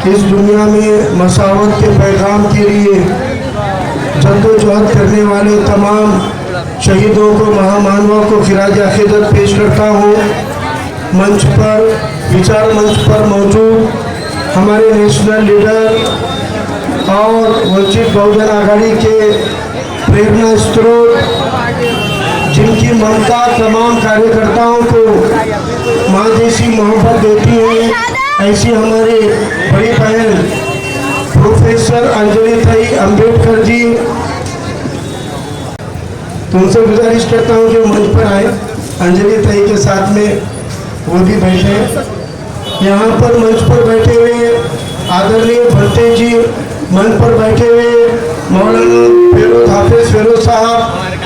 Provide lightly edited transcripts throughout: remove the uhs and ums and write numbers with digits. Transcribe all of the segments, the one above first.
इस दुनिया में मसावत के पैगाम के लिए जद्दोजहद करने वाले तमाम शहीदों को, महामानवों को खिराज अकीदत पेश करता हूँ। मंच पर, विचार मंच पर मौजूद हमारे नेशनल लीडर और वंचित बहुजन आघाड़ी के प्रेरणा स्रोत, जिनकी ममता तमाम कार्यकर्ताओं को माँ जैसी मोहब्बत देती है, ऐसी हमारे बड़ी बहन प्रोफेसर अंजलि ताई अम्बेडकर जी, तुमसे गुजारिश करता हूँ कि मंच पर आए। अंजलि ताई के साथ में वो भी बैठे। यहाँ पर मंच पर बैठे हुए आदरणीय भट्टे जी, मंच पर बैठे हुए मौलाना फेरोज हाफिज फेरोज साहब,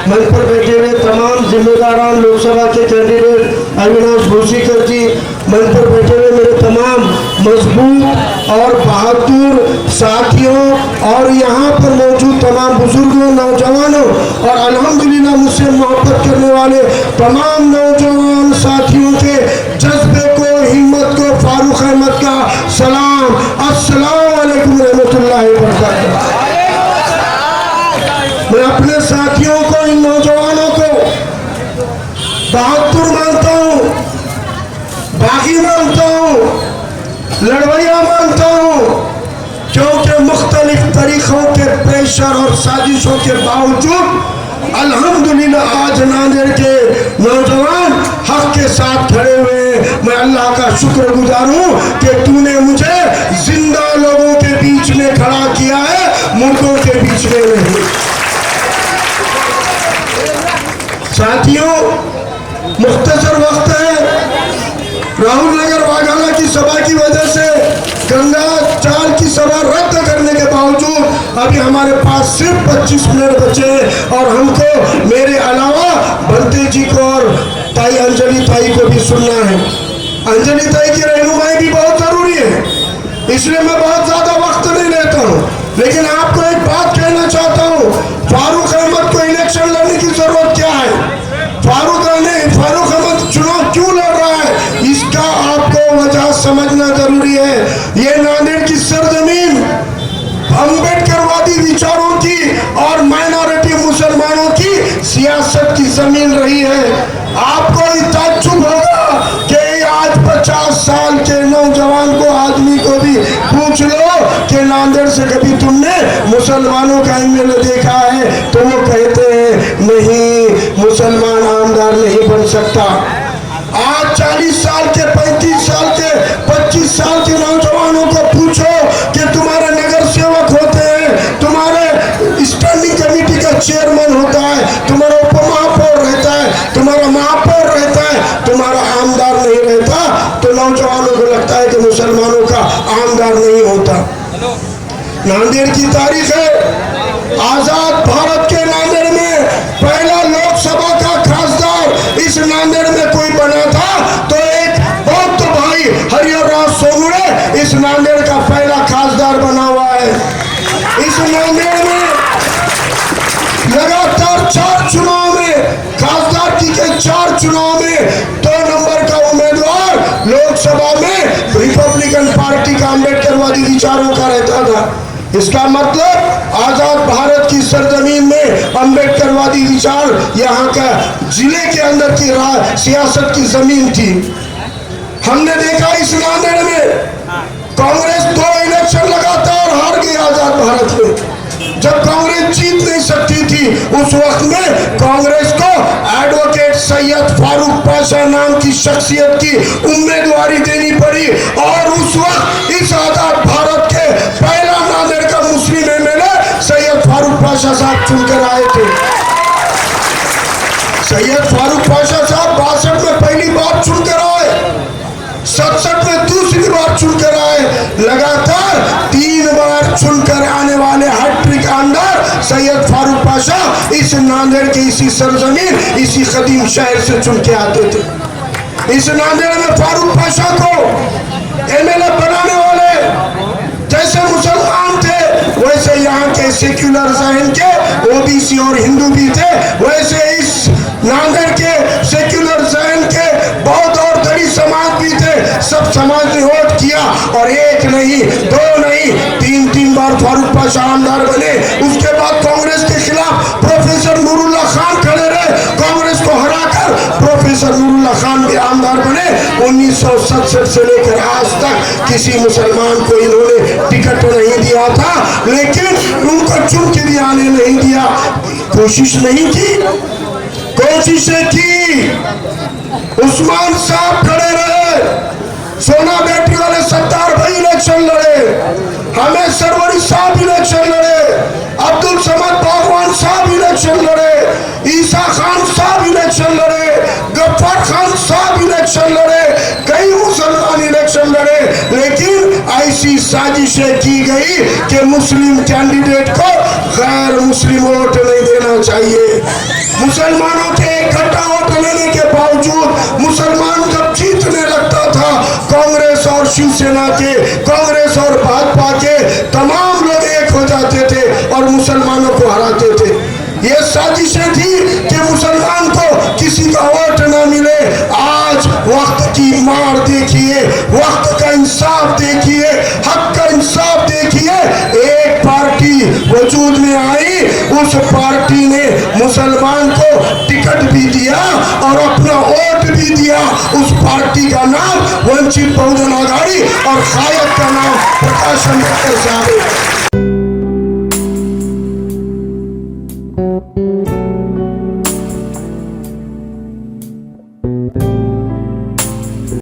मंच पर बैठे हुए तमाम जिम्मेदारान लोकसभा के कैंडिडेट अविनाश भूसीकर जी, मंच पर बैठे हुए मेरे तमाम मजबूत और बहादुर साथियों और यहाँ पर मौजूद तमाम बुजुर्गों, नौजवानों और अल्हम्दुलिल्लाह मुझसे मोहब्बत करने वाले तमाम नौजवान साथियों के जज्बे को, हिम्मत को, फारूक अहमद का सलाम, अस्सलाम वालेकुम रहमतुल्लाहि व बरकातहू। मैं अपने साथियों को, इन नौजवानों को बहादुर मानता हूँ, बागी मानता हूँ, लड़वैया मानता हूँ, क्योंकि मुख्तलिफ तरीकों के प्रेशर और साजिशों के बावजूद अल्हम्दुलिल्लाह आज नांदेड़ के नौजवान हक के साथ खड़े हुए। मैं अल्लाह का शुक्रगुजार हूँ कि तूने मुझे जिंदा लोगों के बीच में खड़ा किया है, मुर्दों के बीच में नहीं। साथियों, मुख्तसर वक्त है। राहुल नगर वाघाला की सभा की वजह से गंगा चाल की सभा रद्द करने के बावजूद अभी हमारे पास सिर्फ 25 मिनट बचे हैं और हमको मेरे अलावा बंते जी को और ताई अंजलि ताई को भी सुनना है। अंजलि ताई की रहनुमाई भी बहुत जरूरी है, इसलिए मैं बहुत ज्यादा वक्त नहीं लेता हूँ, लेकिन आपको एक बात कहना चाहता हूँ। फारूक अहमद को इलेक्शन लड़ने की जरूरत क्या है? फारूक अहमद चुनाव क्यों लड़ रहा है, इसका आपको वजह समझना जरूरी है। ये नांदेड़ की सरजमीन अम्बेडकरवादी विचारों की और माइनॉरिटी मुसलमानों की सियासत की जमीन रही है। आपको ताज्जुब होगा कि आज 50 साल के नौजवान को, आदमी को भी पूछ लो कि नांदेड़ से कभी तुमने मुसलमानों का एमएलए देखा है, तो वो कहते हैं नहीं, मुसलमान आमदार नहीं बन सकता। आज 40 साल के, 35 साल के, 25 साल के नौजवानों को पूछो कि तुम्हारे नगर सेवक होते हैं, तुम्हारे स्टैंडिंग कमेटी का चेयरमैन होता है, तुम्हारा उपमहापौर रहता है, तुम्हारा महापौर रहता है, तुम्हारा आमदार नहीं रहता, तो नौजवानों को लगता है कि मुसलमानों का आमदार नहीं होता। नांदेड़ की तारीख है, आजाद भारत के नांदेड़ में पहला लोकसभा का खासदार इस नांदेड़ में कोई बना था तो एक बौद्ध भाई हरिहर राव सोगुड़े इस नांदेड़ का पहला खासदार बना हुआ है। इस नांदेड़ में लगातार 4 चुनाव में, खासदार की के 4 चुनाव में 2 नंबर का उम्मीदवार लोकसभा में रिपब्लिकन पार्टी का अम्बेडकरवादी विचारों का रहता था। इसका मतलब आजाद भारत की सरजमीन में अम्बेडकरवादी विचार यहाँ का जिले के अंदर की सियासत की जमीन थी। हमने देखा इस नांदेड़ में कांग्रेस 2 इलेक्शन लगातार हार गई आजाद भारत में। जब कांग्रेस जीत नहीं सकती थी उस वक्त में कांग्रेस को एडवोकेट सैयद फारूक पाशा नाम की शख्सियत की उम्मीदवारी देनी पड़ी और उस वक्त इस आजाद भारत के पहला नांदेड़ का मुस्लिम एमएलए सैयद फारूक पाशा साहब चुनकर आए थे। सैयद फारूक पाशा साहब 62 में पहली बार चुनकर आए, 67 में दूसरी बार चुनकर आए, लगातार 3 बार चुनकर आने वाले हैट्रिक आमदार सैयद फारूक पाशा इस नांदेड़ के इसी सरजमीन, इसी कदीम शहर से चुन के आते थे। इस नांदेड़ में फारूक पाशा को एमएलए बनाने वाले जैसे मुसलमान थे, वैसे यहाँ के सेक्युलर जहन के ओबीसी और हिंदू भी थे, वैसे इस नांदेड़ के सेक्युलर जहन के बहुत और दलित समाज भी थे। सब समाज ने वोट किया और और एक नहीं, दो नहीं, तीन बार फारूक पाशा आमदार बने। उसके बाद कांग्रेस के खिलाफ प्रोफेसर नूरुल्लाह खान खड़े रहे, कांग्रेस को हराकर प्रोफेसर नूरुल्लाह खान भी आमदार बने। 1967 से लेकर आज तक किसी मुसलमान को इन्होंने टिकट नहीं दिया था, लेकिन उनको चुन के भी आने नहीं दिया। कोशिश नहीं की, कोशिशें की। उस्मान साहब खड़े रहे, सोना बेटी वाले सत्तार भाई इलेक्शन लड़े, हमें सरवरी साहब इलेक्शन लड़े, अब्दुल समद बागवान साहब इलेक्शन लड़े, ईसा खान साहब इलेक्शन लड़े, गफ्फार खान साहब इलेक्शन लड़े, कई मुसलमान इलेक्शन लड़े। लेकिन ऐसी साजिशें की गई कि मुस्लिम कैंडिडेट को गैर मुस्लिम वोट नहीं देना चाहिए। मुसलमानों के इकट्ठा वोट लेने के बावजूद मुसलमान जब जीतने लगता था, कांग्रेस और शिवसेना के, कांग्रेस और भाजपा के तमाम लोग एक हो जाते थे और मुसलमानों को हराते थे। ये साजिशें थी कि मुसलमान को किसी का वोट न मिले। आज वक्त की मार देखिए, वक्त का इंसाफ देखिए, हक का इंसाफ देखिए। एक पार्टी वजूद में आई, उस पार्टी ने मुसलमान को टिकट भी दिया और अपना वोट भी दिया। उस पार्टी का नाम वंचित बहुजन आघाड़ी और कायद का नाम प्रकाश आंबेडकर साहब।